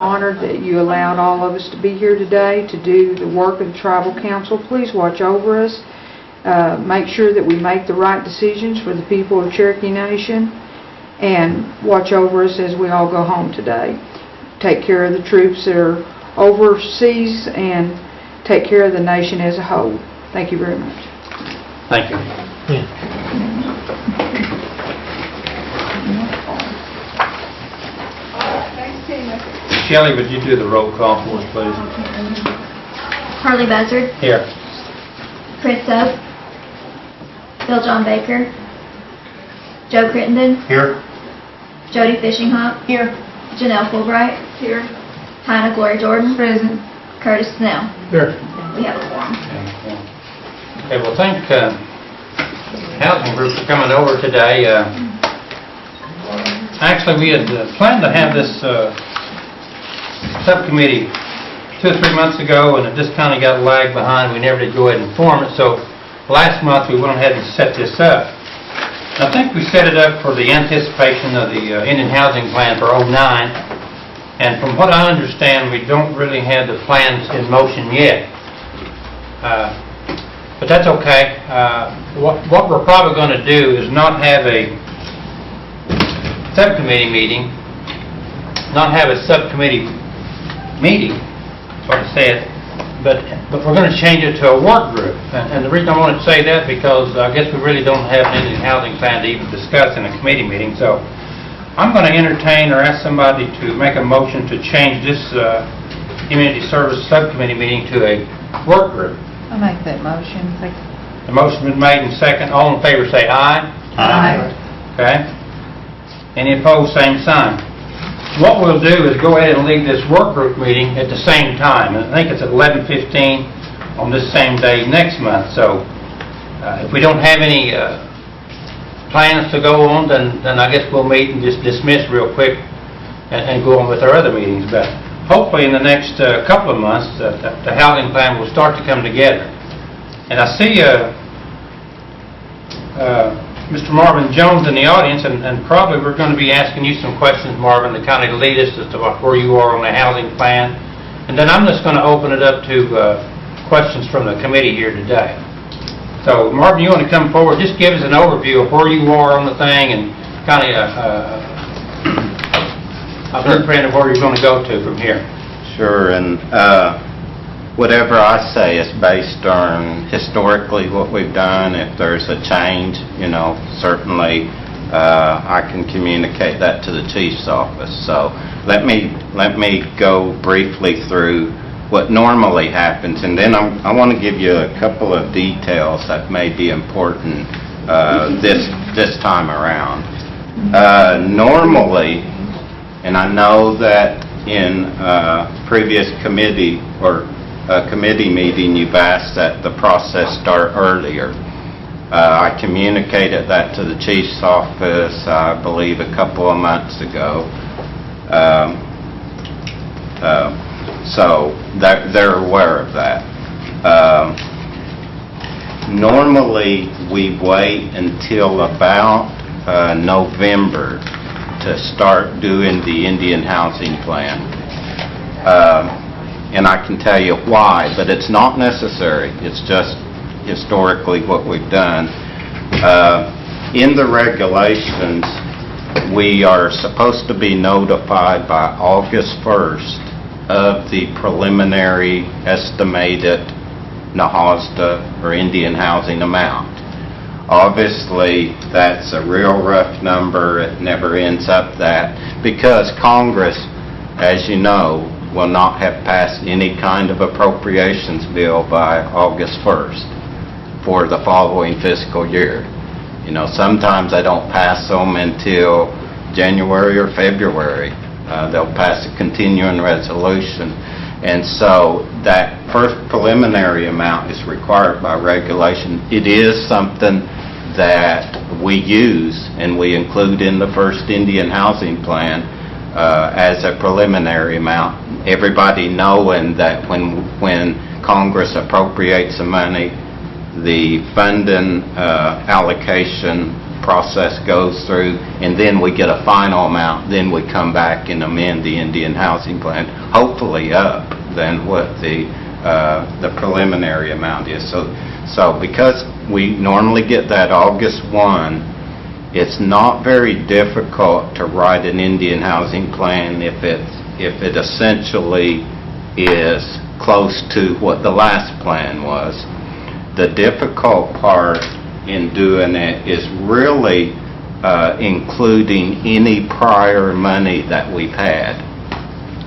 Honored that you allowed all of us to be here today to do the work of the Tribal Council. Please watch over us. Make sure that we make the right decisions for the people of Cherokee Nation, and watch over us as we all go home today. Take care of the troops that are overseas and take care of the nation as a whole. Thank you very much. Thank you. Shelley, would you do the roll call for us, please? Harley Buzzard, Here. Chris Soap, Bill John Baker, Joe Crittenden, Here. Jody Fishinghawk, here, Janelle Fulbright, here, Hannah Gloria Jordan, present, Curtis Snell. Here. We have a quorum. Okay, well, thank housing group for coming over today. Actually, we had planned to have this subcommittee 2 or 3 months ago, and it just kind of got lagged behind. We never did go ahead and form it, so last month we went ahead and set this up. I think we set it up for the anticipation of the Indian Housing Plan for '09, and from what I understand, we don't really have the plans in motion yet. But that's okay. What we're probably going to do is not have a subcommittee meeting, not have a subcommittee meeting, what I said, but we're going to change it to a work group. And the reason I want to say that, because I guess we really don't have an Indian housing plan to even discuss in a committee meeting. So I'm going to entertain or ask somebody to make a motion to change this community service subcommittee meeting to a work group. I make that motion. The motion's been made and second. All in favor say aye. Aye. Okay. Any opposed, same sign. What we'll do is go ahead and leave this work group meeting at the same time. I think it's at 11:15 on this same day next month. So if we don't have any plans to go on, then I guess we'll meet and just dismiss real quick and go on with our other meetings. But hopefully in the next couple of months, the housing plan will start to come together. And I see Mr. Marvin Jones in the audience, and probably we're going to be asking you some questions, Marvin, to kind of lead us as to where you are on the housing plan. And then I'm just going to open it up to questions from the committee here today. So, Marvin, you want to come forward? Just give us an overview of where you are on the thing and kind of a blueprint of where you're going to go to from here. Sure, and whatever I say is based on historically what we've done. If there's a change, certainly I can communicate that to the chief's office. So let me go briefly through what normally happens, and then I want to give you a couple of details that may be important this time around. Normally, and I know that in previous committee meeting you've asked that the process start earlier. I communicated that to the chief's office, I believe, a couple of months ago. So they're aware of that. Normally we wait until about November to start doing the Indian housing plan. And I can tell you why, but it's not necessary. It's just historically what we've done. In the regulations, we are supposed to be notified by August 1st of the preliminary estimated NAHASDA or Indian housing amount. Obviously, that's a real rough number. It never ends up that, because Congress, as you know, will not have passed any kind of appropriations bill by August 1st for the following fiscal year. Sometimes they don't pass them until January or February. They'll pass a continuing resolution. And so that first preliminary amount is required by regulation. It is something that we use and we include in the first Indian housing plan as a preliminary amount. Everybody knowing that when Congress appropriates the money, the funding allocation process goes through, and then we get a final amount, then we come back and amend the Indian housing plan, hopefully up than what the preliminary amount is. So because we normally get that August 1, it's not very difficult to write an Indian housing plan if it essentially is close to what the last plan was. The difficult part in doing it is really including any prior money that we've had.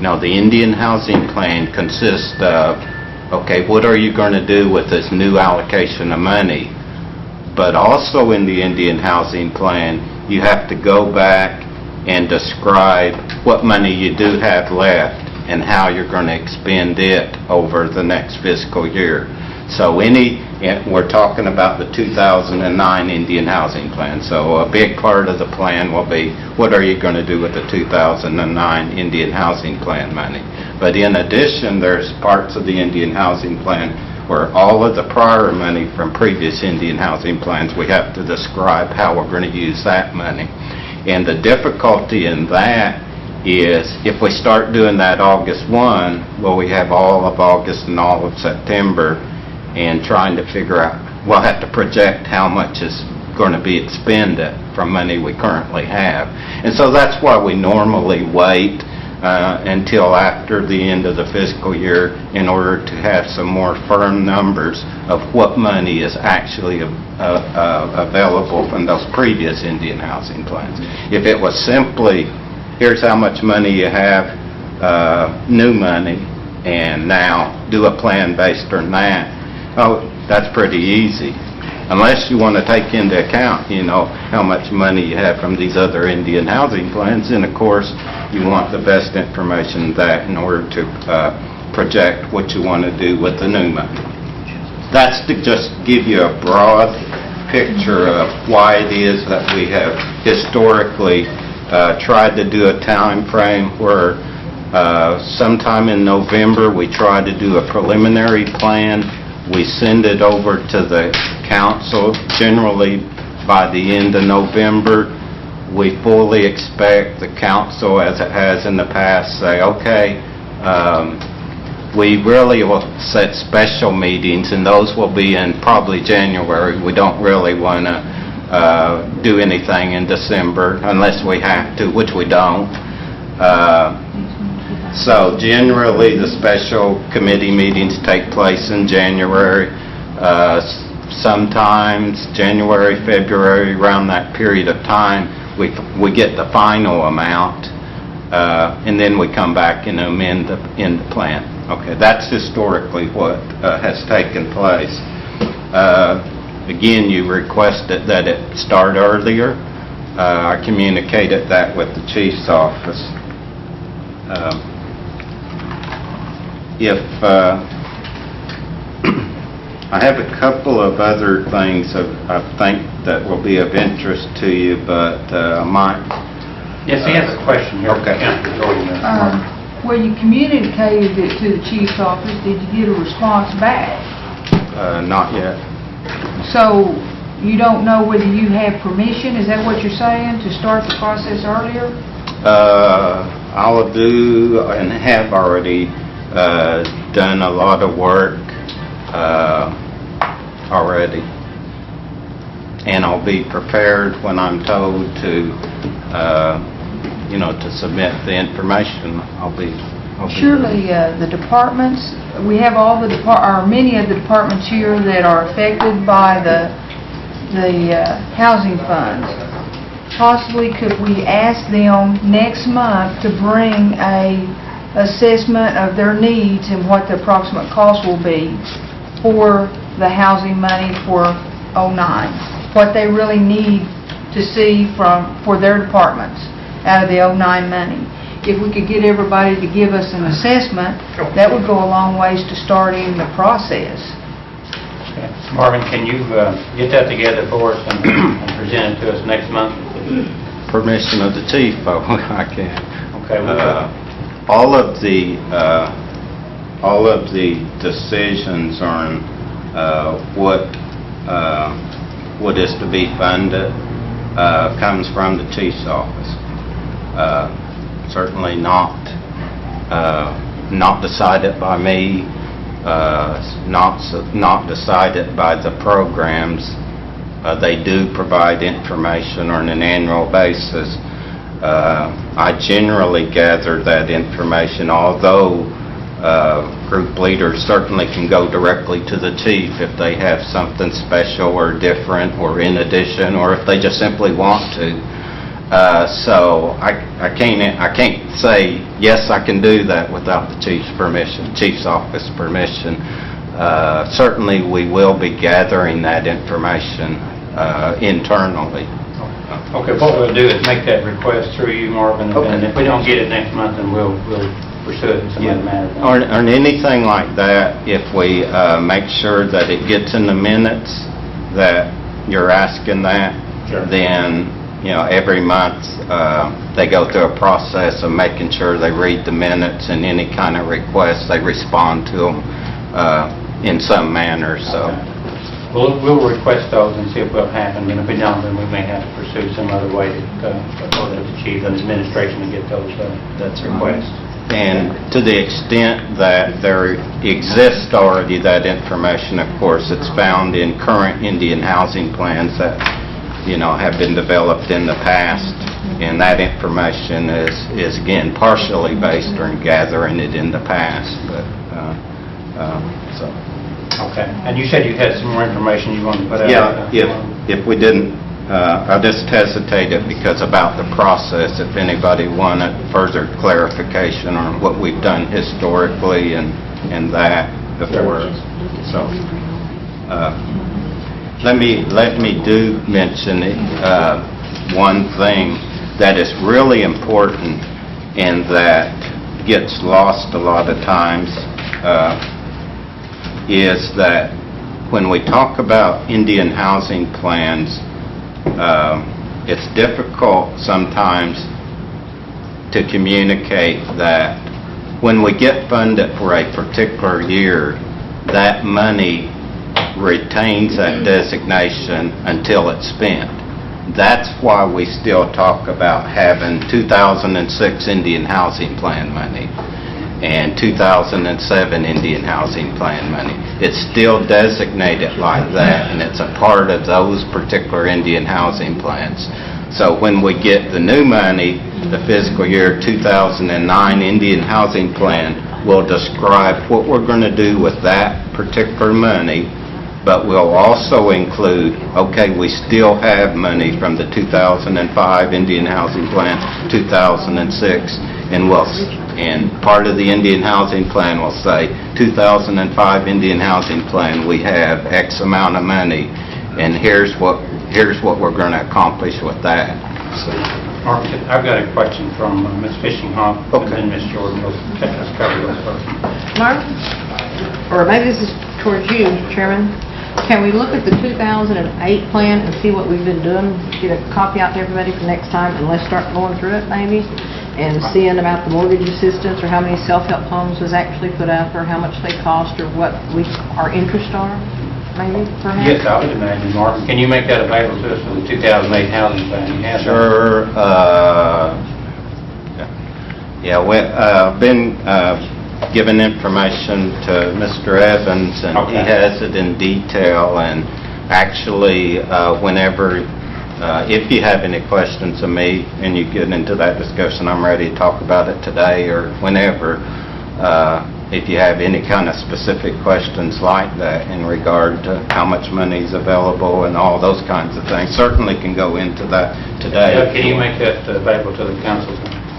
Now, the Indian housing plan consists of, okay, what are you going to do with this new allocation of money? But also in the Indian housing plan, you have to go back and describe what money you do have left and how you're going to expend it over the next fiscal year. So we're talking about the 2009 Indian housing plan. So a big part of the plan will be, what are you going to do with the 2009 Indian housing plan money? But in addition, there's parts of the Indian housing plan where all of the prior money from previous Indian housing plans, we have to describe how we're going to use that money. And the difficulty in that is if we start doing that August 1, well, we have all of August and all of September, and trying to figure out, we'll have to project how much is going to be expended from money we currently have. And so that's why we normally wait until after the end of the fiscal year in order to have some more firm numbers of what money is actually available from those previous Indian housing plans. If it was simply, here's how much money you have, new money, and now do a plan based on that, oh, that's pretty easy. Unless you want to take into account, how much money you have from these other Indian housing plans, and of course, you want the best information that in order to project what you want to do with the new money. That's to just give you a broad picture of why it is that we have historically tried to do a time frame where sometime in November we try to do a preliminary plan. We send it over to the council generally by the end of November. We fully expect the council, as it has in the past, say, okay, we really will set special meetings, and those will be in probably January. We don't really want to do anything in December unless we have to, which we don't. So generally, the special committee meetings take place in January. Sometimes January, February, around that period of time, we get the final amount, and then we come back and amend the plan. Okay, that's historically what has taken place. Again, you requested that it start earlier. I communicated that with the chief's office. I have a couple of other things I think that will be of interest to you, but Mike? Yes, he has a question here. Okay. Well, you communicated it to the chief's office. Did you get a response back? Not yet. So you don't know whether you have permission? Is that what you're saying, to start the process earlier? I'll do and have already done a lot of work already, and I'll be prepared when I'm told to to submit the information. I'll be Surely the departments, we have many of the departments here that are affected by the housing funds. Possibly could we ask them next month to bring a assessment of their needs and what the approximate cost will be for the housing money for '09, what they really need to see for their departments out of the '09 money. If we could get everybody to give us an assessment, that would go a long ways to starting the process. Okay. Marvin, can you get that together for us and present it to us next month? permission of the chief, I can. Okay. All of the decisions on what is to be funded comes from the chief's office. Certainly not decided by me, not decided by the programs. They do provide information on an annual basis. I generally gather that information, although group leaders certainly can go directly to the chief if they have something special or different or in addition, or if they just simply want to. So I can't say, yes, I can do that without the chief's permission, chief's office permission. Certainly we will be gathering that information internally. Okay, what we'll do is make that request through you, Marvin, and if we don't get it next month, then we'll pursue it in some other manner. Or anything like that, if we make sure that it gets in the minutes that you're asking that, Sure. then, every month they go through a process of making sure they read the minutes, and any kind of requests, they respond to them in some manner, so. Okay. We'll request those and see if they'll happen, and if we don't, then we may have to pursue some other way to the chief and administration to get those requests. And to the extent that there exists already that information, of course, it's found in current Indian housing plans that, have been developed in the past, and that information is again partially based on gathering it in the past, but so. Okay, and you said you had some more information you wanted to put out? Yeah, if we didn't, I just hesitated because about the process, if anybody wanted further clarification on what we've done historically and that before. So, let me do mention one thing that is really important and that gets lost a lot of times. Is that when we talk about Indian housing plans, it's difficult sometimes to communicate that when we get funded for a particular year, that money retains that designation until it's spent. That's why we still talk about having 2006 Indian housing plan money and 2007 Indian housing plan money. It's still designated like that, and it's a part of those particular Indian housing plans. So when we get the new money, the fiscal year 2009 Indian housing plan will describe what we're going to do with that particular money, but we'll also include, okay, we still have money from the 2005 Indian housing plan, 2006, and part of the Indian housing plan will say, 2005 Indian housing plan, we have X amount of money, and here's what we're going to accomplish with that. So, Mark, I've got a question from Ms. Fishing-Hawk, Okay. and then Ms. Jordan will take us cover those first. Mark, or maybe this is towards you, Chairman. Can we look at the 2008 plan and see what we've been doing? Get a copy out to everybody for next time, and let's start going through it, maybe, and seeing about the mortgage assistance, or how many self-help homes was actually put up, or how much they cost, or what our interest are, maybe, perhaps? Yes, I would imagine, Mark. Can you make that available to us for the 2008 housing plan? You have that? Sure. Yeah, I've been given information to Mr. Evans, and he Okay. has it in detail, and actually, whenever, if you have any questions of me and you get into that discussion, I'm ready to talk about it today or whenever. If you have any kind of specific questions like that in regard to how much money is available and all those kinds of things, certainly can go into that today. Can you make that available to the council?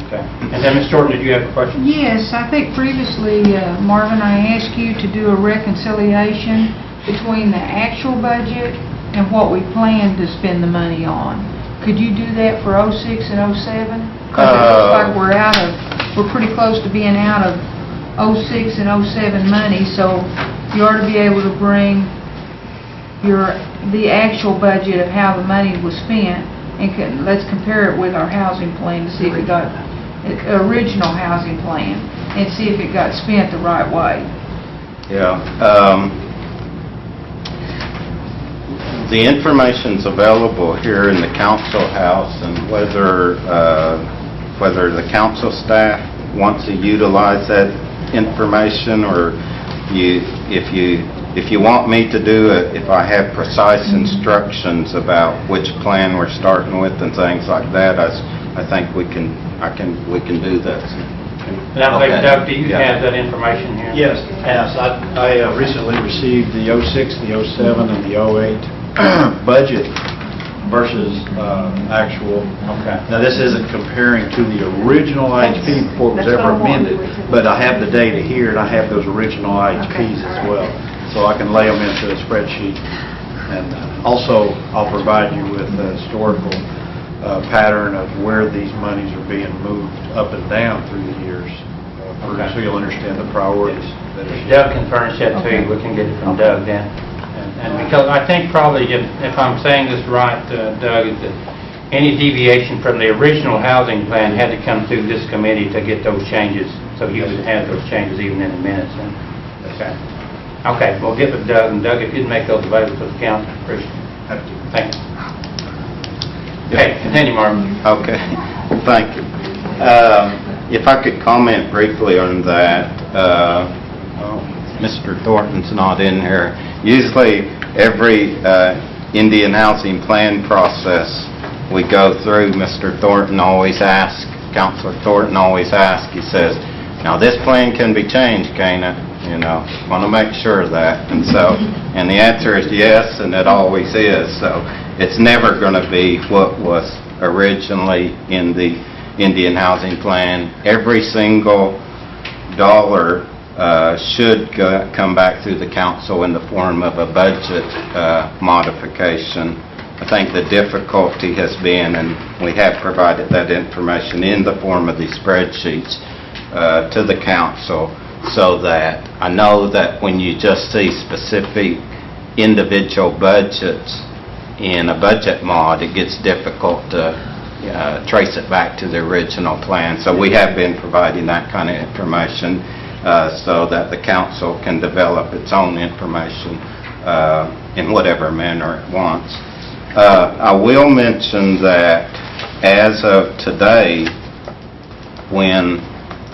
Okay. And then, Ms. Jordan, did you have a question? Yes, I think previously, Marvin, I asked you to do a reconciliation between the actual budget and what we plan to spend the money on. Could you do that for '06 and '07? Because it looks like we're pretty close to being out of '06 and '07 money, so you ought to be able to bring the actual budget of how the money was spent, and let's compare it with our housing plan to see if it got original housing plan, and see if it got spent the right way. Yeah. The information's available here in the council house, and whether the council staff wants to utilize that information, or if you want me to do it, if I have precise instructions about which plan we're starting with and things like that, I think we can do that. And I think, Okay. Doug, do you Yeah. have that information here? Yes, I recently received the '06, the '07, and the '08 budget versus actual. Okay. Now, this isn't comparing to the original IHP before it was ever amended, but I have the data here, and I have those original IHPs as well, so I can lay them into a spreadsheet. And also, I'll provide you with a historical pattern of where these monies are being moved up and down through the years, Okay. so you'll understand the priorities that If are. Doug can furnish that to you, we can get it from Doug then. And because I think probably, if I'm saying this right, Doug, is that any deviation from the original housing plan had to come through this committee to get those changes, so you would have those changes even in the minutes. Okay. Okay, we'll get with Doug, and Doug, if you'd make those available to the council, appreciate it. Thank you. Okay, continue, Marvin. Okay, thank you. If I could comment briefly on that, Mr. Thornton's not in here. Usually, every Indian housing plan process we go through, Mr. Thornton always asks, Councilor Thornton always asks, he says, now this plan can be changed, can't it? You know, want to make sure of that. And so, and the answer is yes, and it always is. So it's never going to be what was originally in the Indian housing plan. Every single dollar should come back through the council in the form of a budget modification. I think the difficulty has been, and we have provided that information in the form of these spreadsheets to the council, so that I know that when you just see specific individual budgets in a budget mod, it gets difficult to trace it back to the original plan. So we have been providing that kind of information so that the council can develop its own information in whatever manner it wants. I will mention that as of today,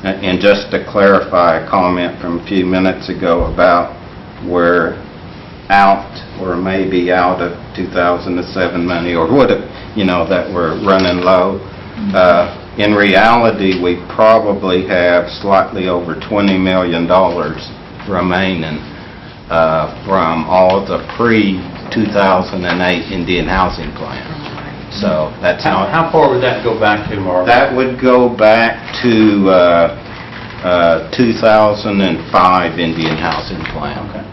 and just to clarify a comment from a few minutes ago about we're out or maybe out of 2007 money, or what, that we're running low. In reality, we probably have slightly over $20 million remaining from all the pre-2008 Indian housing plan. So that's How far would that go back to, Marvin? that would go back to 2005 Indian housing plan. Okay.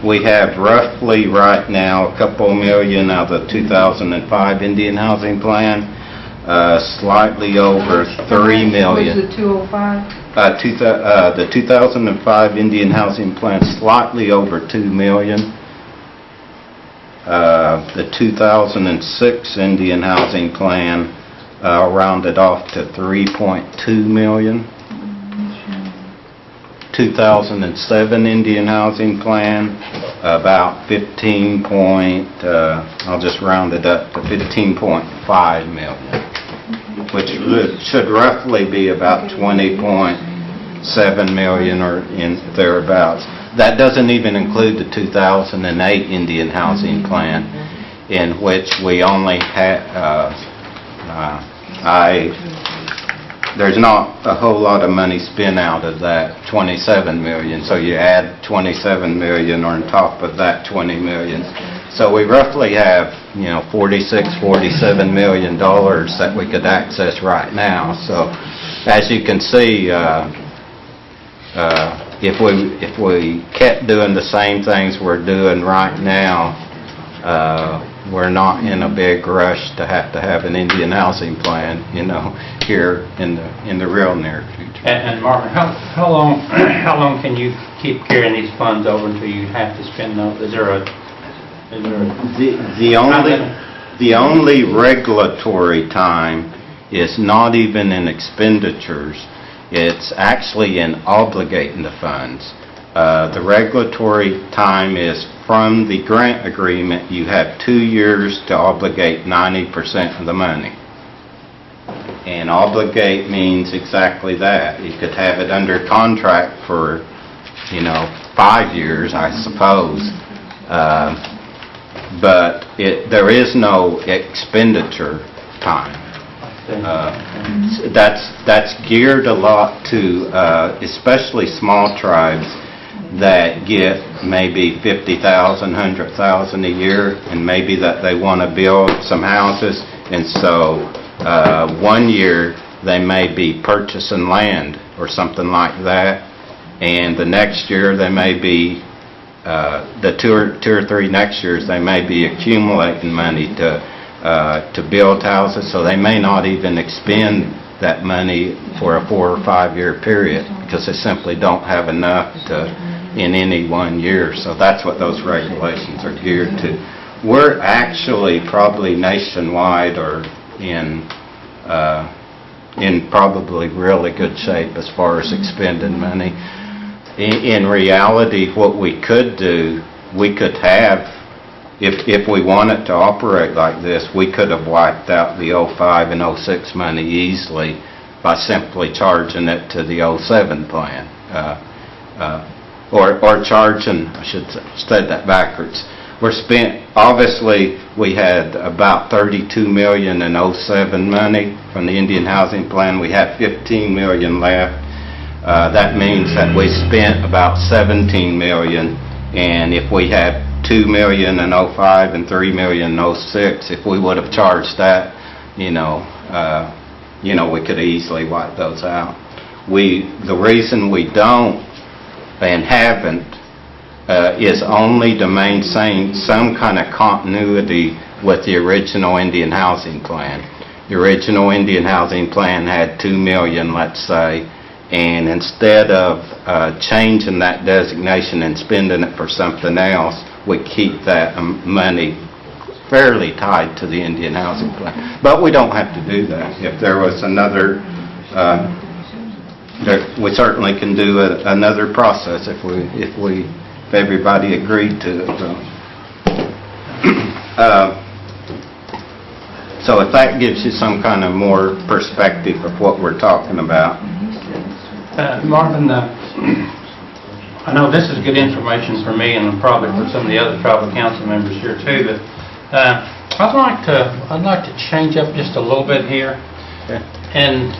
We have roughly right now a couple million out of the 2005 Indian housing plan, slightly over 3 million. Was it 205? The 2005 Indian housing plan, slightly over 2 million. The 2006 Indian housing plan rounded off to 3.2 million. 2007 Indian housing plan, about 15 point, I'll just round it up to 15.5 million, which should roughly be about 20.7 million or in thereabouts. That doesn't even include the 2008 Indian housing plan, in which we only had, there's not a whole lot of money spent out of that 27 million, so you add 27 million on top of that 20 million. So we roughly have, $47 million that we could access right now. So as you can see, if we kept doing the same things we're doing right now, we're not in a big rush to have an Indian housing plan, here in the real near future. And Marvin, how long can you keep carrying these funds over until you have to spend them? Is there a The only regulatory time is not even in expenditures. It's actually in obligating the funds. The regulatory time is from the grant agreement. You have 2 years to obligate 90% of the money. And obligate means exactly that. You could have it under contract for, 5 years, I suppose. But there is no expenditure time. That's geared a lot to especially small tribes that get maybe 50,000, 100,000 a year, and maybe that they want to build some houses, and so 1 year they may be purchasing land or something like that, and the next year they may be the two or three next years they may be accumulating money to build houses, so they may not even expend that money for a 4 or 5 year period because they simply don't have enough in any 1 year. So that's what those regulations are geared to. We're actually probably nationwide or in probably really good shape as far as expending money. In reality, what we could do, we could have, if we wanted to operate like this, we could have wiped out the 05 and 06 money easily by simply charging it to the 07 plan. Or charging, I should say that backwards. Obviously, we had about $32 million in 07 money from the Indian Housing Plan. We have $15 million left. That means that we spent about $17 million, and if we had $2 million in 05 and $3 million in 06, if we would have charged that, we could easily wipe those out. The reason we don't and haven't is only to maintain some kind of continuity with the original Indian Housing Plan. The original Indian Housing Plan had $2 million, let's say, and instead of changing that designation and spending it for something else, we keep that money fairly tied to the Indian Housing Plan. But we don't have to do that. If there was another, we certainly can do another process if everybody agreed to it. So if that gives you some kind of more perspective of what we're talking about. Marvin, I know this is good information for me and probably for some of the other tribal council members here too, but I'd like to change up just a little bit here. Okay. And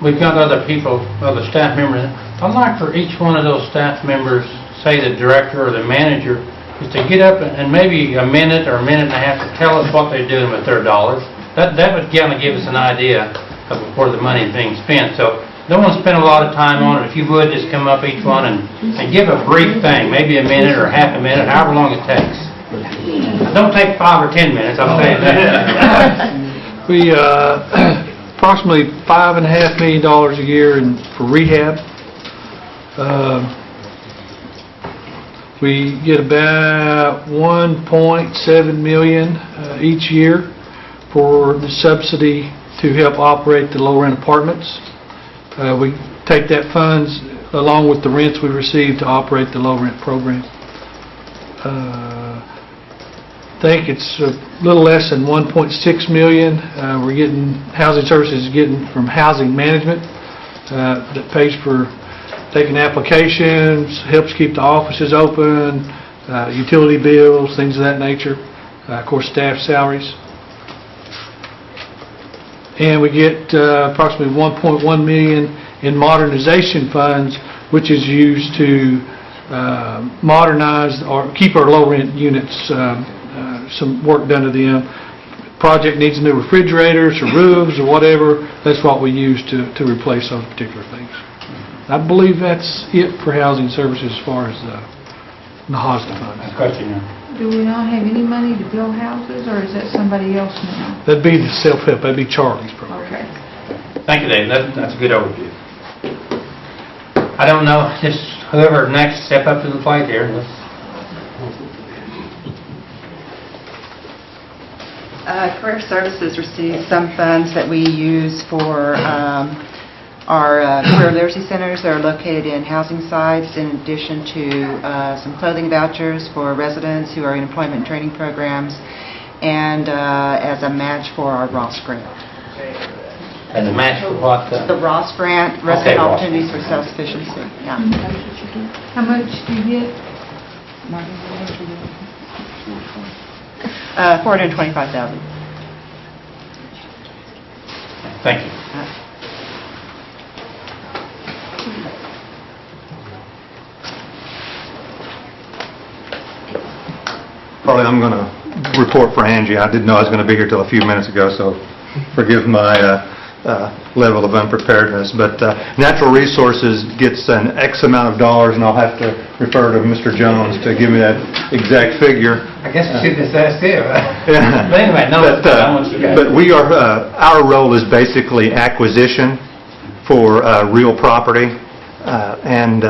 we've got other people, other staff members. I'd like for each one of those staff members, say the director or the manager, is to get up and maybe a minute or a minute and a half to tell us what they're doing with their dollars. That would kind of give us an idea of where the money is being spent. So don't want to spend a lot of time on it. If you would, just come up each one and give a brief thing, maybe a minute or half a minute, however long it takes. Don't take 5 or 10 minutes, I'll say that. We approximately $5.5 million a year for rehab. We get about $1.7 million each year for the subsidy to help operate the low-rent apartments. We take that funds along with the rents we receive to operate the low-rent program. I think it's a little less than $1.6 million. We're getting housing services getting from housing management that pays for taking applications, helps keep the offices open, utility bills, things of that nature. Of course, staff salaries. And we get approximately $1.1 million in modernization funds, which is used to modernize or keep our low-rent units, some work done to them. Project needs new refrigerators or roofs or whatever, that's what we use to replace those particular things. I believe that's it for housing services as far as the HOSDA funds. Question. Do we not have any money to build houses, or is that somebody else now? That'd be the self-help, that'd be Charlie's program. Okay. Thank you, Dave. That's a good overview. I don't know, just whoever next step up to the plate here. Career Services receives some funds that we use for our career literacy centers that are located in housing sites, in addition to some clothing vouchers for residents who are in employment and training programs, and as a match for our Ross grant. And the match for what? The Ross grant, Resident Okay, Ross. Opportunities for Self-Sufficiency. Yeah. How much do you get? $425,000. Thank you. Probably I'm going to report for Angie. I didn't know I was going to be here till a few minutes ago, so forgive my level of unpreparedness. But Natural Resources gets an X amount of dollars, and I'll have to refer to Mr. Jones to give me that exact figure. I guess you should just ask him. Yeah. But anyway, no, I want you guys. But we are, our role is basically acquisition for real property, and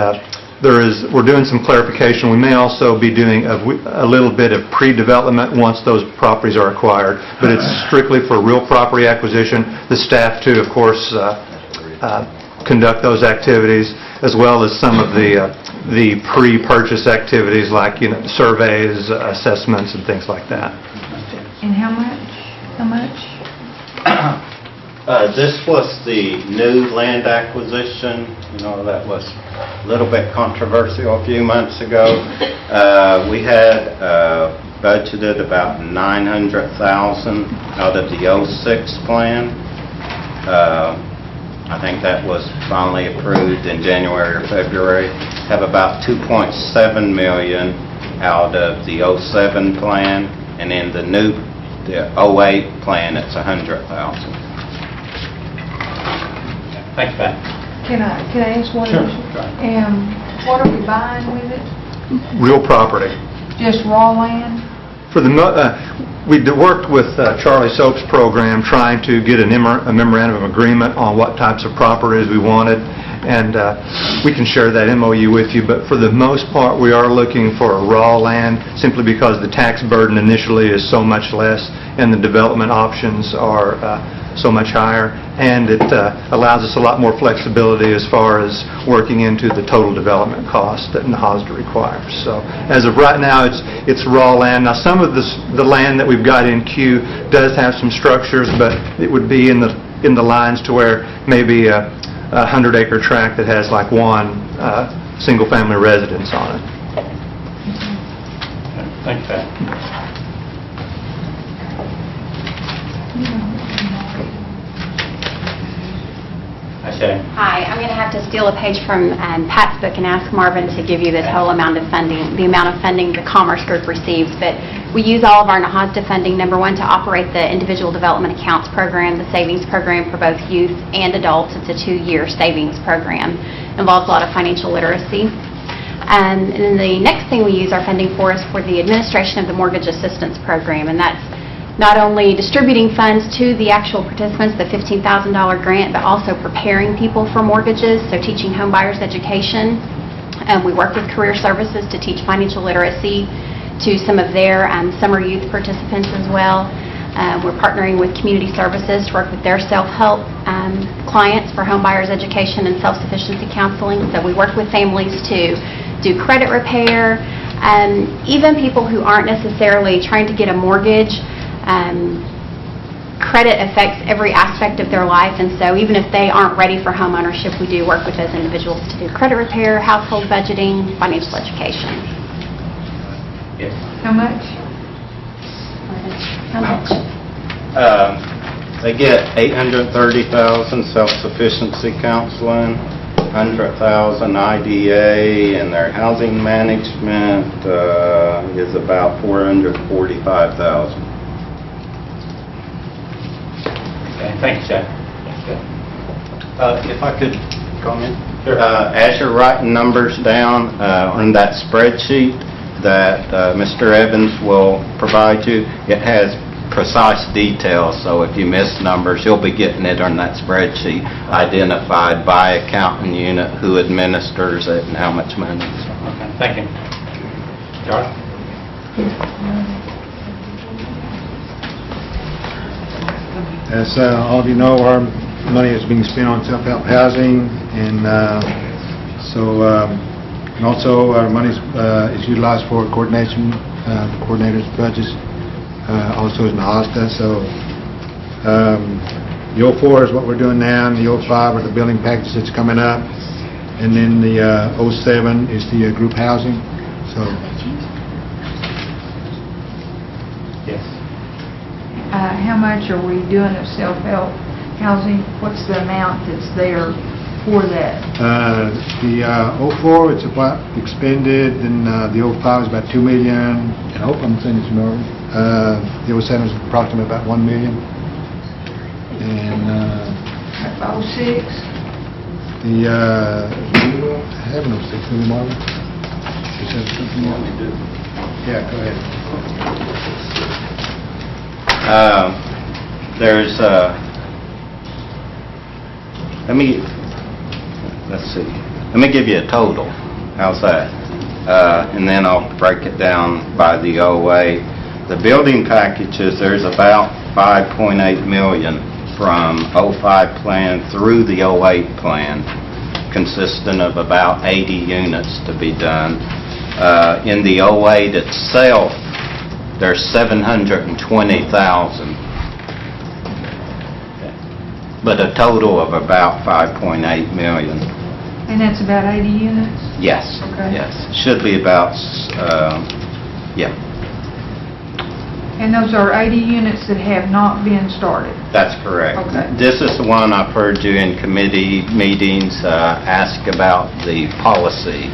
we're doing some clarification. We may also be doing a little bit of pre-development once those properties are acquired, but it's strictly for real property acquisition. The staff too, of course, conduct those activities, as well as some of the pre-purchase activities like, surveys, assessments, and things like that. And how much? How much? This was the new land acquisition. That was a little bit controversial a few months ago. We had budgeted about $900,000 out of the 06 plan. I think that was finally approved in January or February. Have about $2.7 million out of the 07 plan, and in the 08 plan, it's $100,000. Thanks, Pat. Can I ask one? Sure. What are we buying with it? Real property. Just raw land? We worked with Charlie Soap's program trying to get a memorandum of agreement on what types of properties we wanted, and we can share that MOU with you, but for the most part we are looking for raw land simply because the tax burden initially is so much less and the development options are so much higher, and it allows us a lot more flexibility as far as working into the total development cost that NHOSDA requires. So as of right now, it's raw land. Now some of the land that we've got in queue does have some structures, but it would be in the lines to where maybe a 100-acre tract that has like one single-family residence on it. Thanks, Pat. Hi, I'm going to have to steal a page from Pat's book and ask Marvin to give you the total amount of funding, the amount of funding the Commerce Group receives. But we use all of our NHOSDA funding, number one, to operate the Individual Development Accounts Program, the savings program for both youth and adults. It's a 2-year savings program. Involves a lot of financial literacy. And then the next thing we use our funding for is for the administration of the Mortgage Assistance Program, and that's not only distributing funds to the actual participants, the $15,000 grant, but also preparing people for mortgages, so teaching home buyers education. We work with Career Services to teach financial literacy to some of their summer youth participants as well. We're partnering with Community Services to work with their self-help clients for home buyers education and self-sufficiency counseling. So we work with families to do credit repair, even people who aren't necessarily trying to get a mortgage. Credit affects every aspect of their life, and so even if they aren't ready for home ownership, we do work with those individuals to do credit repair, household budgeting, financial education. Yes. How much? How much? They get $830,000 self-sufficiency counseling, $100,000 IDA, and their housing management is about $445,000. Okay, thanks, Jack. If I could comment? Sure. As you're writing numbers down on that spreadsheet that Mr. Evans will provide you, it has precise details, so if you miss numbers, you'll be getting it on that spreadsheet, identified by account and unit, who administers it, and how much money. Okay, thank you. George? As all of you know, our money is being spent on self-help housing, and and also our money is utilized for coordination, the coordinator's budgets, also in the HOSTA. So the 04 is what we're doing now, and the 05 are the building packages that's coming up, and then the 07 is the group housing. So. Yes. How much are we doing of self-help housing? What's the amount that's there for that? The 04, it's about expended, and the 05 is about $2 million. I hope I'm saying this right. The 07 is approximately about $1 million. And 06? the I have no 06, do we, Marvin? Is that something you want me to do? Yeah, go ahead. There's, let's see, let me give you a total, how's that? And then I'll break it down by the OA. The building packages, there's about $5.8 million from 05 plan through the 08 plan, consisting of about 80 units to be done. In the 08 itself, there's 720,000, but a total of about 5.8 million. And that's about 80 units? Yes, Okay. yes. Should be about, yeah, And those are 80 units that have not been started? that's correct. Okay. This is the one I've heard you in committee meetings ask about the policy.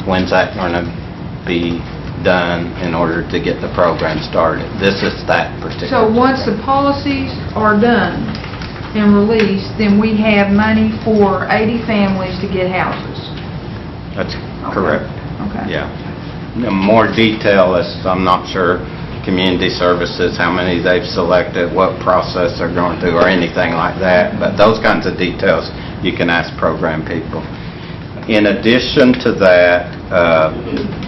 When's that going to be done in order to get the program started? This is that particular. So once the policies are done and released, then we have money for 80 families to get houses? That's correct. Okay. Yeah. More detail is, I'm not sure, community services, how many they've selected, what process they're going through, or anything like that. But those kinds of details you can ask program people. In addition to that,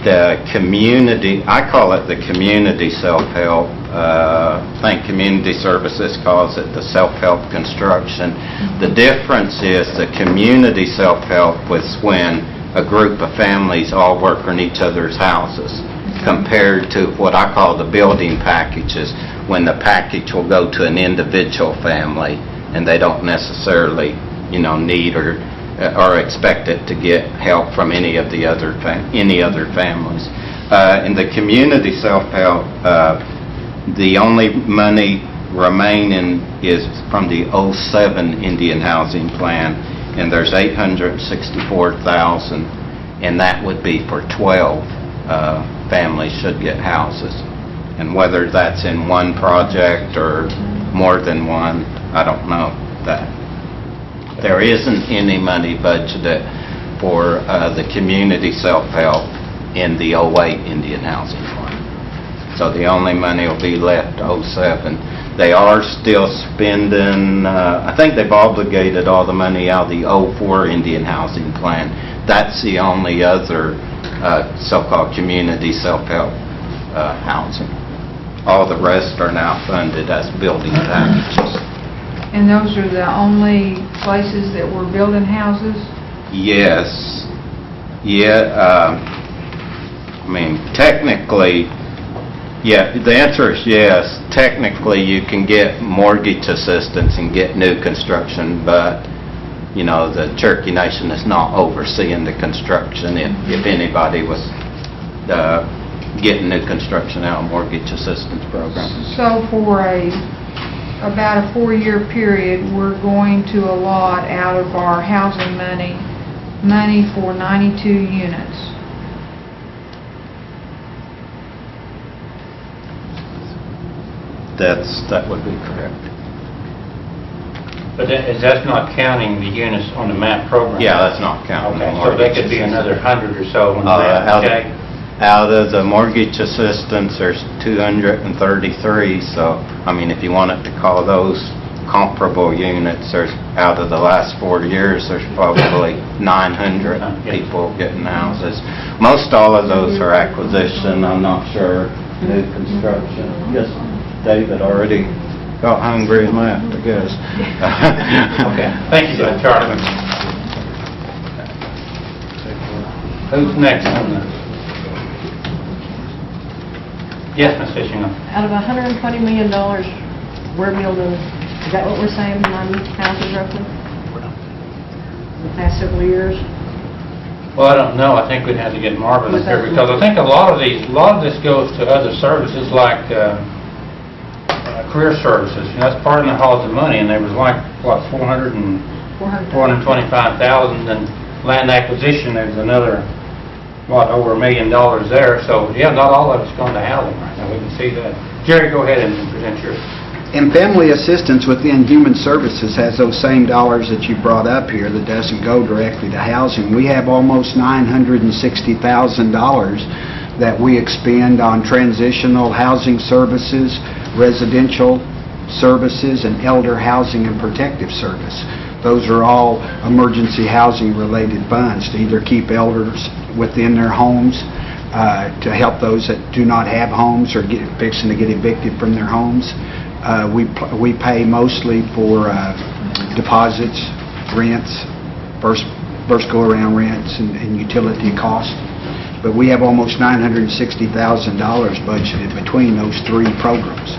the community, I call it the community self-help. I think community services calls it the self-help construction. The difference is the community self-help was when a group of families all work on each other's houses, compared to what I call the building packages, when the package will go to an individual family and they don't necessarily, need or expect it to get help from any of the other families. In the community self-help, the only money remaining is from the 07 Indian Housing Plan, and there's $864,000, and that would be for 12 families should get houses. And whether that's in one project or more than one, I don't know that. There isn't any money budgeted for the community self-help in the 08 Indian Housing Plan. So the only money will be left 07. They are still spending, I think they've obligated all the money out of the 04 Indian Housing Plan. That's the only other so-called community self-help housing. All the rest are now funded as building packages. And those are the only places that we're building houses? Yes. Yeah, technically, yeah, the answer is yes. Technically, you can get mortgage assistance and get new construction, but, the Cherokee Nation is not overseeing the construction if anybody was getting new construction out of mortgage assistance program. So for about a 4-year period, we're going to allot out of our housing money for 92 units. That would be correct. But that's not counting the units on the MAP program? Yeah, that's not counting. Okay, the so there mortgage could be assistance. another 100 or so on that, okay? Out of the mortgage assistance, there's 233, so, if you wanted to call those comparable units, there's, out of the last 4 years, there's probably 900 people getting houses. Most all of those are acquisition, I'm not sure, new construction. Yes, David already got hungry and left, I guess. Okay, thank you, Charlie. Who's next on the... Yes, Ms. Fishingham. Out of $120 million, we're building, is that what we're saying, 90 houses roughly? The past several years? Well, I don't know. I think we'd have to get Marvin up here, because I think a lot of this goes to other services like career services. You know, that's part of the halls of money, and there was like, what, 425,000, and land acquisition, there's another, what, over $1 million there. So, yeah, not all of it's going to housing right now. We can see that. Jerry, go ahead and present yours. And family assistance within human services has those same dollars that you brought up here that doesn't go directly to housing. We have almost $960,000 that we expend on transitional housing services, residential services, and elder housing and protective service. Those are all emergency housing related funds to either keep elders within their homes, to help those that do not have homes or fixing to get evicted from their homes. We pay mostly for deposits, rents, first go-around rents, and utility costs. But we have almost $960,000 budgeted between those three programs.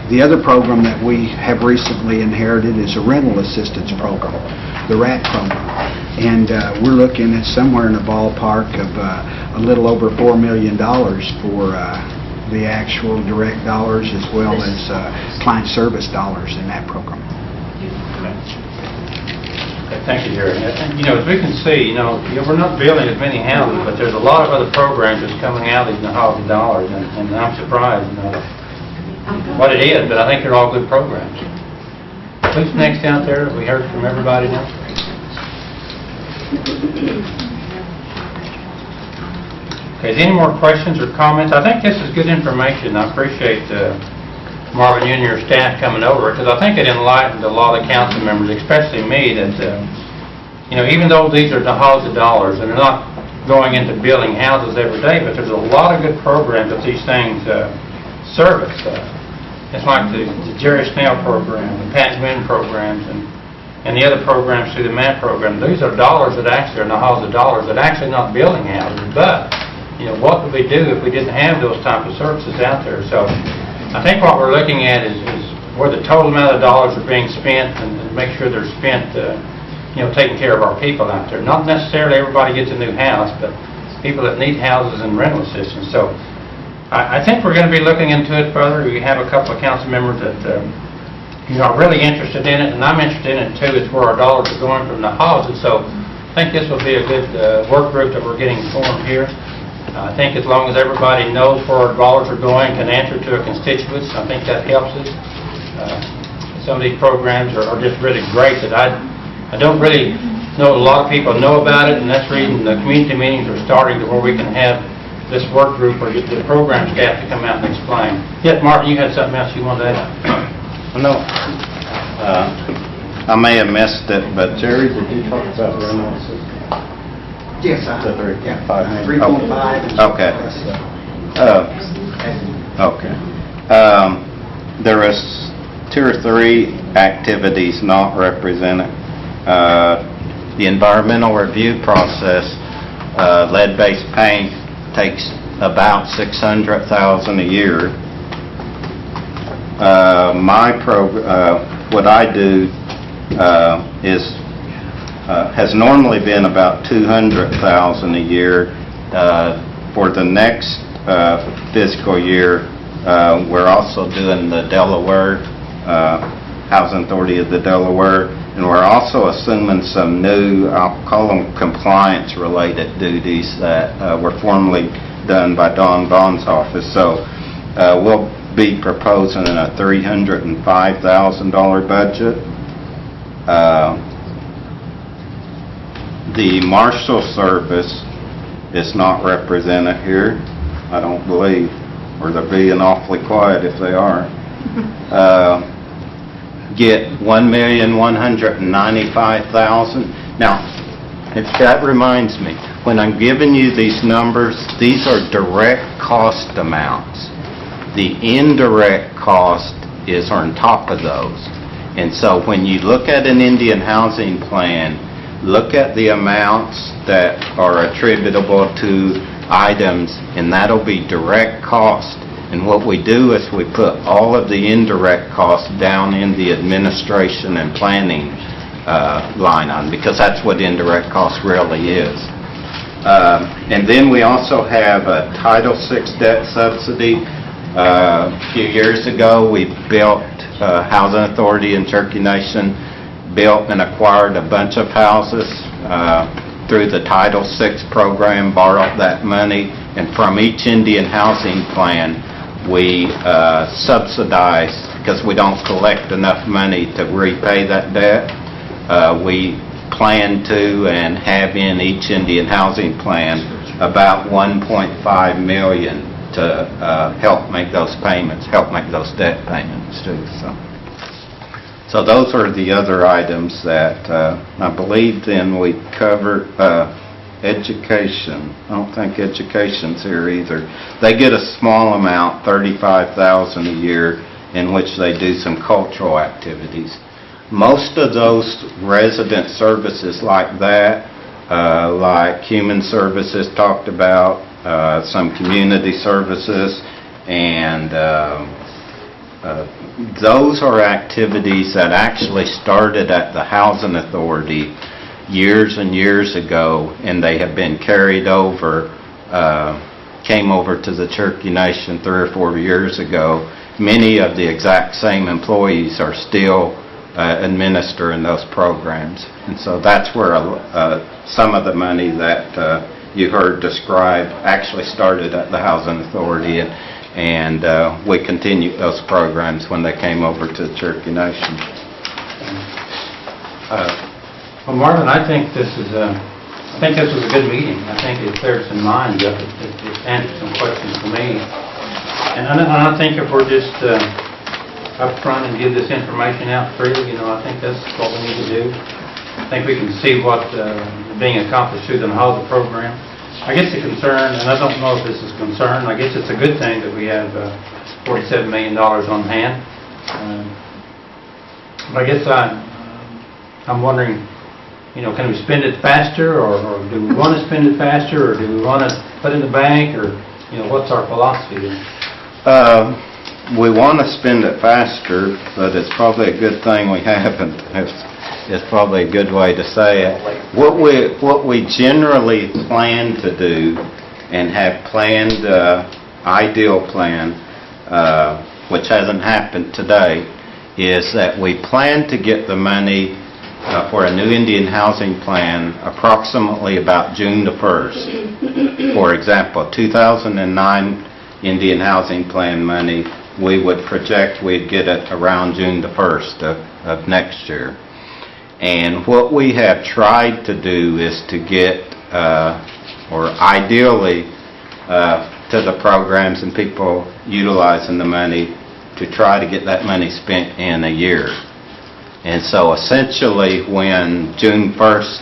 The other program that we have recently inherited is a rental assistance program, the RAT program. And we're looking at somewhere in the ballpark of a little over $4 million for the actual direct dollars as well as client service dollars in that program. Okay, thank you, Jerry. You know, as we can see, we're not building as many houses, but there's a lot of other programs that's coming out of these $100, and I'm surprised, what it is, but I think they're all good programs. Who's next out there? We heard from everybody now. Okay, is there any more questions or comments? I think this is good information. I appreciate Marvin, you and your staff coming over, because I think it enlightened a lot of council members, especially me, that even though these are deposits of dollars and they're not going into building houses every day, but there's a lot of good programs that these things service. It's like the Jerry Snell program, the Pat Gwynn programs, and the other programs through the MAP program. These are dollars that actually are deposits of dollars that actually not building houses, but what would we do if we didn't have those type of services out there? So I think what we're looking at is where the total amount of dollars are being spent, and make sure they're spent, taking care of our people out there. Not necessarily everybody gets a new house, but people that need houses and rental assistance. So I think we're going to be looking into it further. We have a couple of council members that are really interested in it, and I'm interested in it too. It's where our dollars are going from the houses. So I think this will be a good work group that we're getting formed here. I think as long as everybody knows where our dollars are going, can answer to a constituents, I think that helps us. Some of these programs are just really great that I don't really know a lot of people know about it, and that's the reason the community meetings are starting to where we can have this work group or get the program staff to come out and explain. Yes, Martin, you had something else you wanted to add? No. I may have missed it, but Jerry, did you talk about the rental assistance? Yes, 3.5. Okay. Okay. There is 2 or 3 activities not represented. The environmental review process, lead-based paint takes about $600,000 a year. What I do has normally been about $200,000 a year. For the next fiscal year, we're also doing the Delaware, Housing Authority of the Delaware, and we're also assuming some new, I'll call them compliance-related duties that were formerly done by Don Vaughn's office. So we'll be proposing a $305,000 budget. The Marshal Service is not represented here, I don't believe, or they're being awfully quiet if they are. Get $1,195,000. Now, that reminds me, when I'm giving you these numbers, these are direct cost amounts. The indirect cost is on top of those. And so when you look at an Indian housing plan, look at the amounts that are attributable to items, and that'll be direct cost. And what we do is we put all of the indirect costs down in the administration and planning line item, because that's what indirect cost really is. And then we also have a Title VI debt subsidy. A few years ago, we built Housing Authority in Cherokee Nation, built and acquired a bunch of houses through the Title VI program, borrowed that money, and from each Indian housing plan, we subsidize, because we don't collect enough money to repay that debt. We plan to and have in each Indian housing plan about $1.5 million to help make those payments, help make those debt payments too. So those are the other items that I believe then we covered. Education. I don't think education's here either. They get a small amount, $35,000 a year, in which they do some cultural activities. Most of those resident services like that, like human services talked about, some community services, and those are activities that actually started at the Housing Authority years and years ago, and they have been carried over, came over to the Cherokee Nation 3 or 4 years ago. Many of the exact same employees are still administering those programs. And so that's where some of the money that you heard described actually started at the Housing Authority, and we continued those programs when they came over to the Cherokee Nation. Well, Marvin, I think this was a good meeting. I think it cleared some minds up. It answered some questions for me. And I think if we're just up front and give this information out freely, I think that's what we need to do. I think we can see what being accomplished through the HOSA program. I guess the concern, and I don't know if this is a concern, I guess it's a good thing that we have $47 million on hand. But I guess I'm wondering, can we spend it faster, or do we want to spend it faster, or do we want to put it in the bank, or, what's our philosophy there? We want to spend it faster, but it's probably a good thing we haven't. It's probably a good way to say it. What we generally plan to do and have planned, ideal plan, which hasn't happened today, is that we plan to get the money for a new Indian housing plan approximately about June the 1st. For example, 2009 Indian housing plan money, we would project we'd get it around June the 1st of next year. And what we have tried to do is to get, or ideally, to the programs and people utilizing the money, to try to get that money spent in a year. And so essentially when June 1st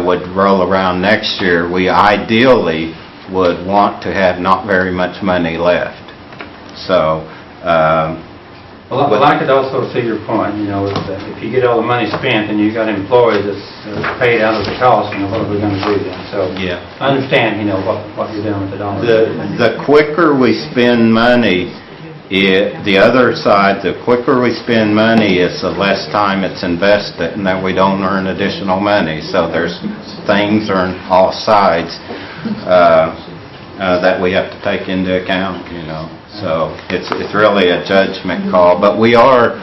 would roll around next year, we ideally would want to have not very much money left. So, well, I could also see your point, if you get all the money spent and you got employees that's paid out of the cost, what are we going to do then? So yeah. I understand, what you're doing with the dollars. The quicker we spend money, the other side, the quicker we spend money is the less time it's invested, and that we don't earn additional money. So there's things on all sides that we have to take into account, So it's really a judgment call. But we are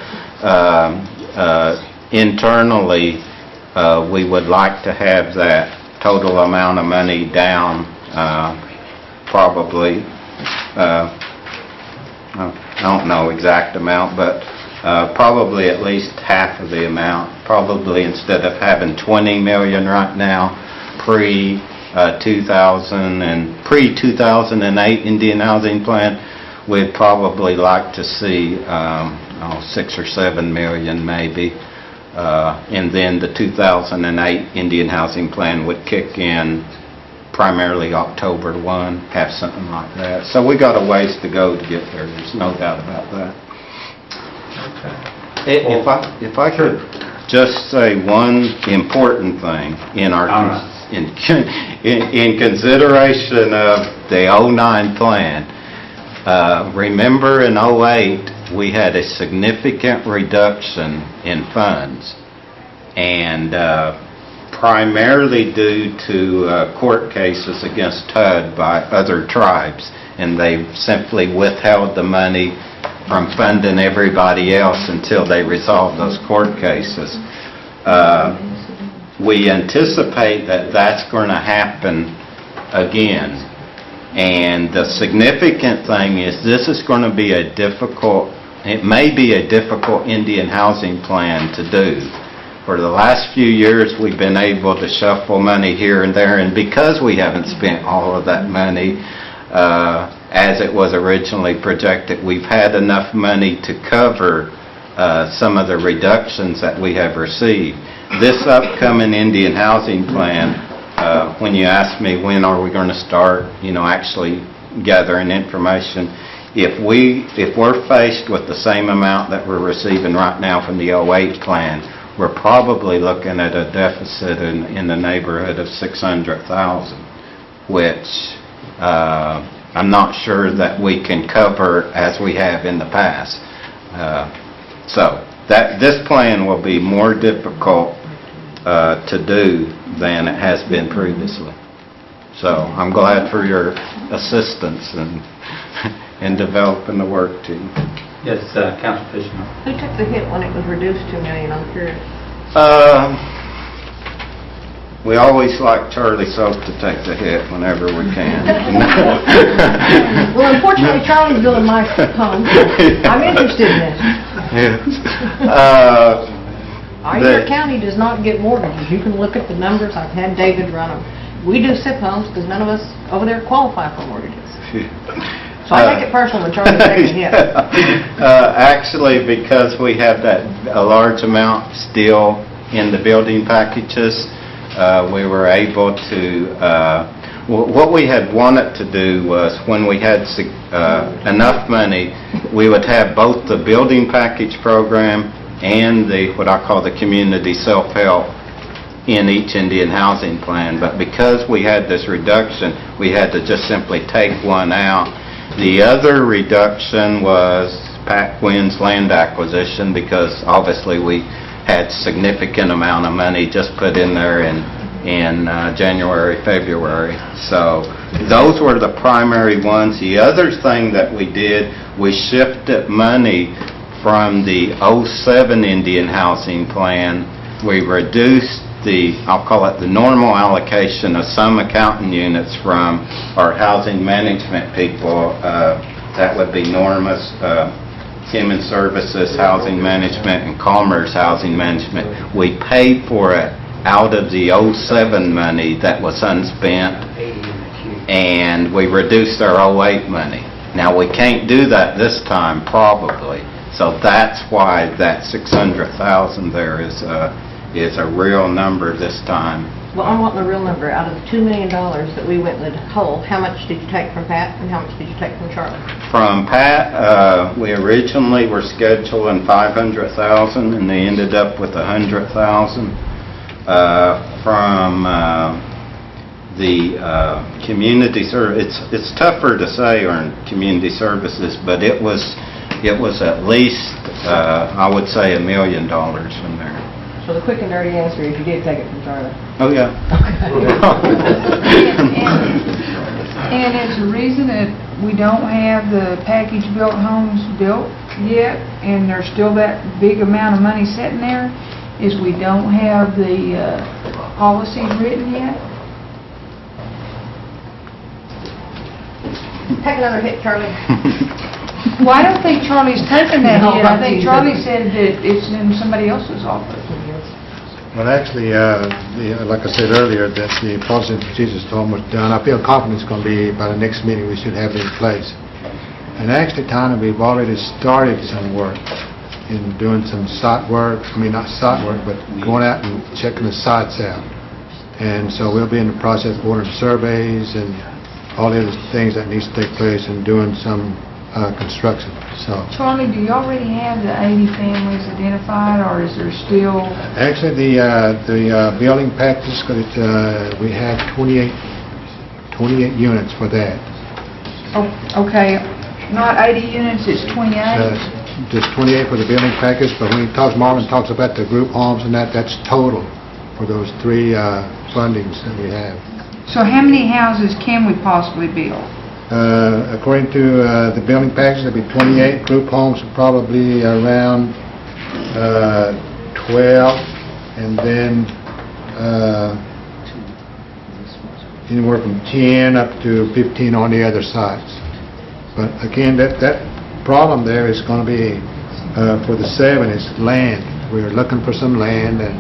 internally, we would like to have that total amount of money down, probably. I don't know exact amount, but probably at least half of the amount. Probably instead of having $20 million right now, pre-2000 and pre-2008 Indian housing plan, we'd probably like to see 6 or 7 million maybe, and then the 2008 Indian housing plan would kick in primarily October 1, have something like that. So we got a ways to go to get there. There's no doubt about that. If I could just say one important thing in our, in consideration of the '09 plan, remember in '08, we had a significant reduction in funds, and primarily due to court cases against HUD by other tribes, and they simply withheld the money from funding everybody else until they resolved those court cases. We anticipate that that's going to happen again. And the significant thing is this is going to be a difficult, it may be a difficult Indian housing plan to do. For the last few years, we've been able to shuffle money here and there, and because we haven't spent all of that money as it was originally projected, we've had enough money to cover some of the reductions that we have received. This upcoming Indian housing plan, when you ask me when are we going to start, actually gathering information, if we're faced with the same amount that we're receiving right now from the '08 plan, we're probably looking at a deficit in the neighborhood of $600,000, which I'm not sure that we can cover as we have in the past. So this plan will be more difficult to do than it has been previously. So I'm glad for your assistance in developing the work team. Yes, Councilor Fishman. Who took the hit when it was reduced to $2 million? I'm curious. We always like Charlie Soap to take the hit whenever we can. Well, unfortunately, Charlie's building my home. I'm interested in this. Our county does not get mortgages. You can look at the numbers. I've had David run them. We do SIP homes because none of us over there qualify for mortgages. So I take it personal when Charlie's taking hit. Actually, because we have a large amount still in the building packages, we were able to, what we had wanted to do was when we had enough money, we would have both the building package program and what I call the community self-help in each Indian housing plan. But because we had this reduction, we had to just simply take one out. The other reduction was Pat Quinn's land acquisition, because obviously we had significant amount of money just put in there in January, February. So those were the primary ones. The other thing that we did, we shifted money from the '07 Indian housing plan. We reduced I'll call it the normal allocation of some accounting units from our housing management people. That would be Normus, Human Services Housing Management, and Commerce Housing Management. We paid for it out of the '07 money that was unspent, and we reduced our '08 money. Now, we can't do that this time, probably. So that's why that $600,000 there is a real number this time. Well, I'm wanting a real number. Out of the $2 million that we went in the hole, how much did you take from Pat and how much did you take from Charlie? From Pat, we originally were scheduling $500,000 and they ended up with $100,000. From the community service, it's tougher to say on community services, but it was at least I would say $1 million from there. So the quick and dirty answer is you did take it from Charlie. Oh, yeah. And it's the reason that we don't have the package-built homes built yet, and there's still that big amount of money sitting there, is we don't have the policies written yet. Take another hit, Charlie. Well, I don't think Charlie's taken that hit. I think Charlie said that it's in somebody else's office. Well, actually, like I said earlier, that the policy and procedures is almost done. I feel confident it's going to be by the next meeting we should have it in place. And actually, Tana, we've already started some work in doing some site work. I mean, not site work, but going out and checking the sites out. And so we'll be in the process of ordering surveys and all the other things that needs to take place, and doing some construction, so. Charlie, do you already have the 80 families identified, or is there still? Actually, the building package, we have 28 units for that. Oh, okay, not 80 units, it's 28? Just 28 for the building package, but when Marvin talks about the group homes and that's total for those three fundings that we have. So how many houses can we possibly build? According to the building package, there'll be 28. Group homes are probably around 12, and then anywhere from 10 up to 15 on the other sides. But again, that problem there is going to be, for the 7, is land. We're looking for some land, and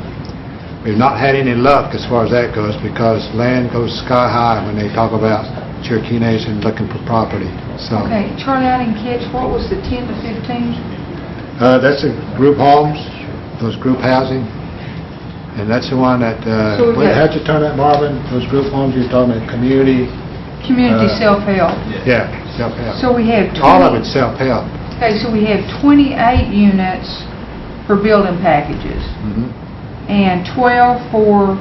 we've not had any luck as far as that goes, because land goes sky high when they talk about Cherokee Nation looking for property. So Okay, Charlie, I didn't catch, what was the 10 to 15? that's the group homes, those group housing, and that's the one that. So we got- how'd you turn that, Marvin? Those group homes you're talking about, community. Community self-help. Yeah, self-help. So we have 20... All of it's self-help. Okay, so we have 28 units for building packages, Mhm. and 12 for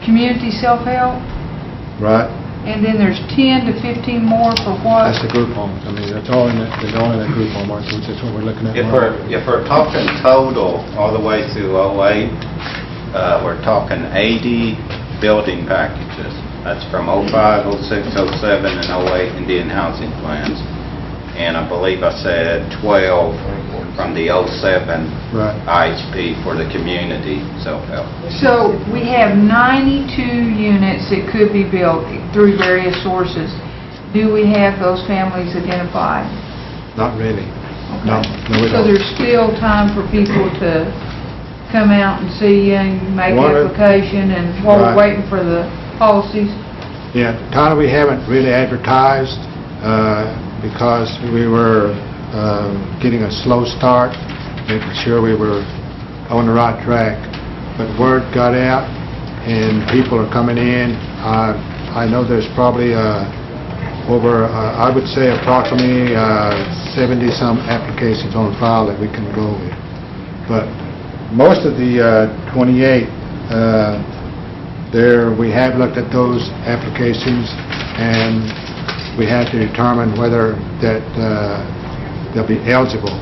community self-help, Right. and then there's 10 to 15 more for what? That's the group homes. I mean, that's all in that, group home, Mark, which is what we're looking at. If Mark. we're talking total, all the way through '08, we're talking 80 building packages. That's from '05, '06, '07, and '08 Indian housing plans. And I believe I said 12 from the '07 Right. IHP for the community self-help. So we have 92 units that could be built through various sources. Do we have those families identified? Not really. No, we So don't. there's still time for people to come out and see you and make One of- application, and while we're Right. waiting for the policies? Yeah, Tyler, we haven't really advertised because we were getting a slow start, making sure we were on the right track. But word got out, and people are coming in. I know there's probably over, I would say approximately 70-some applications on file that we can go with. But most of the 28, we have looked at those applications, and we had to determine whether that they'll be eligible.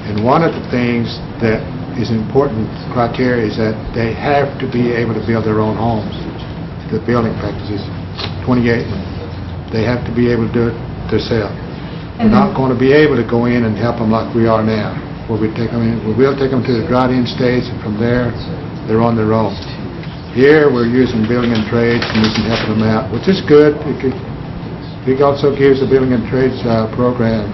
And one of the things that is important criteria is that they have to be able to build their own homes. The building practices, 28, they have to be able to do it themselves. We're not going to be able to go in and help them like we are now, where we take them in, we will take them to the drought-in stage, and from there, they're on their own. Here, we're using building and trades, and we can help them out, which is good. It also gives the building and trades program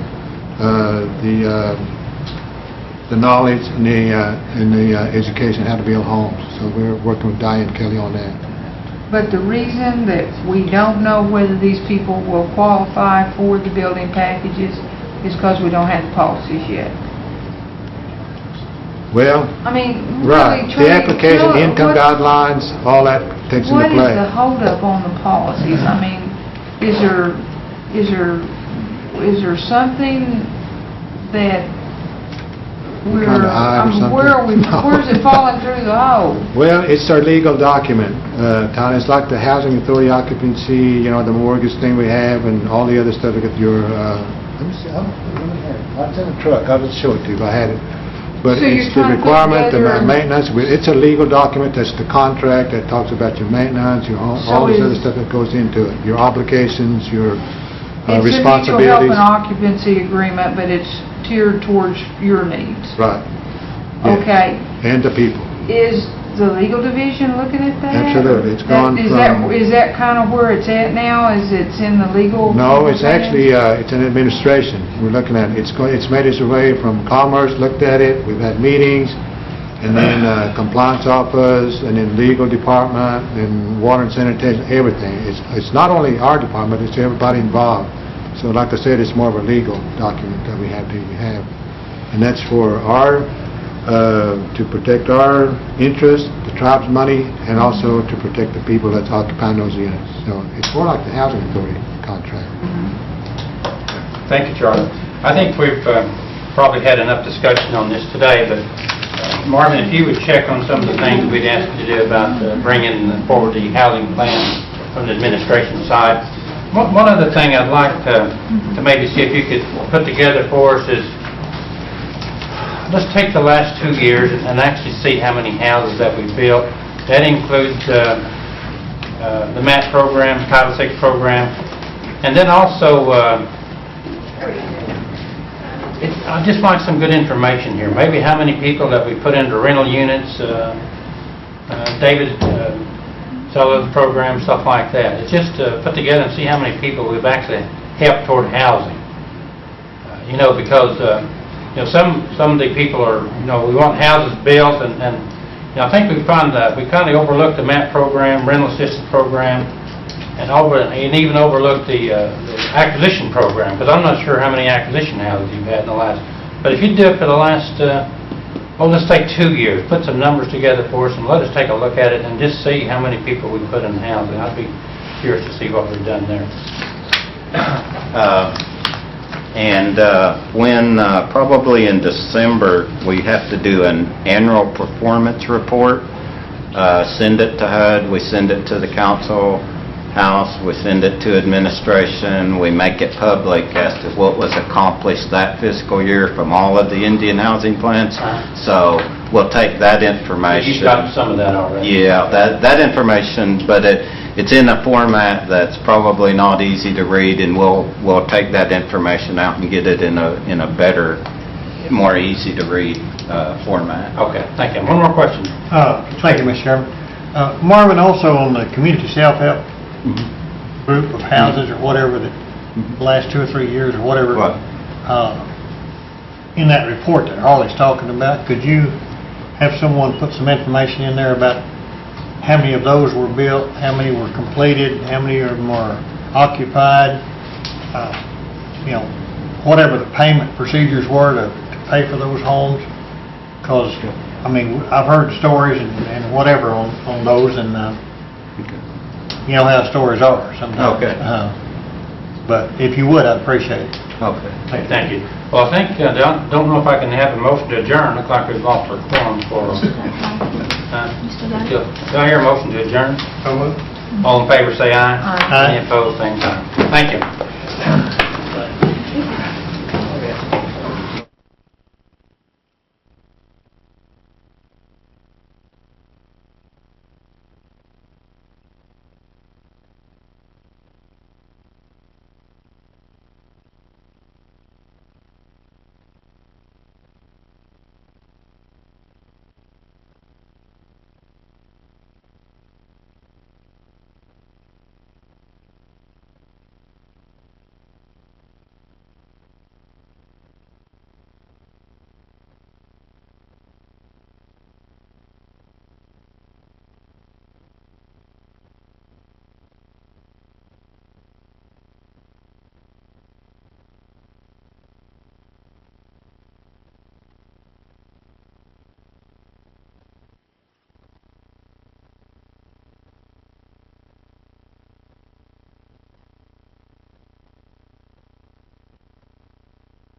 the knowledge and the education how to build homes. So we're working with Diane Kelly on that. But the reason that we don't know whether these people will qualify for the building packages is because we don't have the policies yet. Well, I mean, right, really, the application, income guidelines, all that takes into What is play. the holdup on the policies? I mean, is there something that we're, Kinda hide or something? where's it falling through the hole? Well, it's our legal document, Todd. It's like the housing authority occupancy, the mortgage thing we have, and all the other stuff. Look at your, let me see, let me have it. It's in the truck. I'll just show it to you if I had it. But So it's you're the trying to put requirement, the together- maintenance. It's a legal document. That's the contract that talks about your maintenance, your home, all this other stuff that goes into it. Your obligations, your It's a mutual help responsibilities. and occupancy agreement, but it's tiered towards your needs. Right. Yes. Okay. And the people. Is the legal division looking at that? Absolutely. It's gone Is that kind of where it's at now? Is it's in the legal? No, it's plans? actually, it's an administration. We're looking at it. It's made its way from Commerce, looked at it, we've had meetings, and then Compliance Office, and then Legal Department, and Water and Sanitation, everything. It's not only our department, it's everybody involved. So like I said, it's more of a legal document that we have to have. And that's for our, to protect our interests, the tribe's money, and also to protect the people that's occupying those units. So it's more like the housing authority contract. Thank you, Charlie. I think we've probably had enough discussion on this today, but Marvin, if you would check on some of the things we'd asked you to do about bringing forward the housing plan from the administration side. One other thing I'd like to maybe see if you could put together for us is, let's take the last 2 years and actually see how many houses that we've built. That includes the MAP program, Title VI program, and then also I'd just like some good information here. Maybe how many people that we put into rental units, David, some of the programs, stuff like that. It's just put together and see how many people we've actually helped toward housing. Because some of the people are, we want houses built, and I think we kind of overlooked the MAP program, rental assistance program, and even overlooked the acquisition program, because I'm not sure how many acquisition houses you've had in the last. But if you do it for the last, let's take 2 years, put some numbers together for us, and let us take a look at it and just see how many people we put in housing. I'd be curious to see what we've done there. When probably in December, we have to do an annual performance report, send it to HUD, we send it to the council house, we send it to administration, we make it public as to what was accomplished that fiscal year from all of the Indian housing plans. So we'll take that information. You've gotten some of that already. Yeah, that information, but it's in a format that's probably not easy to read, and we'll take that information out and get it in a better, more easy to read format. Okay, thank you. One more question. Thank you, Mr. Chairman. Marvin, also on the community self-help group of houses or whatever that last 2 or 3 years or whatever, in that report that Harley's talking about, could you have someone put some information in there about how many of those were built, how many were completed, how many of them are occupied, whatever the payment procedures were to pay for those homes? Because, I've heard stories and whatever on those, and you know how stories are sometimes. Okay. But if you would, I'd appreciate it. Okay. Thank you. Well, I think, I don't know if I can have a motion to adjourn. Looks like we've lost our quorum for... Do I hear a motion to adjourn? All in favor say aye. Aye. Any opposed, same sign. Thank you.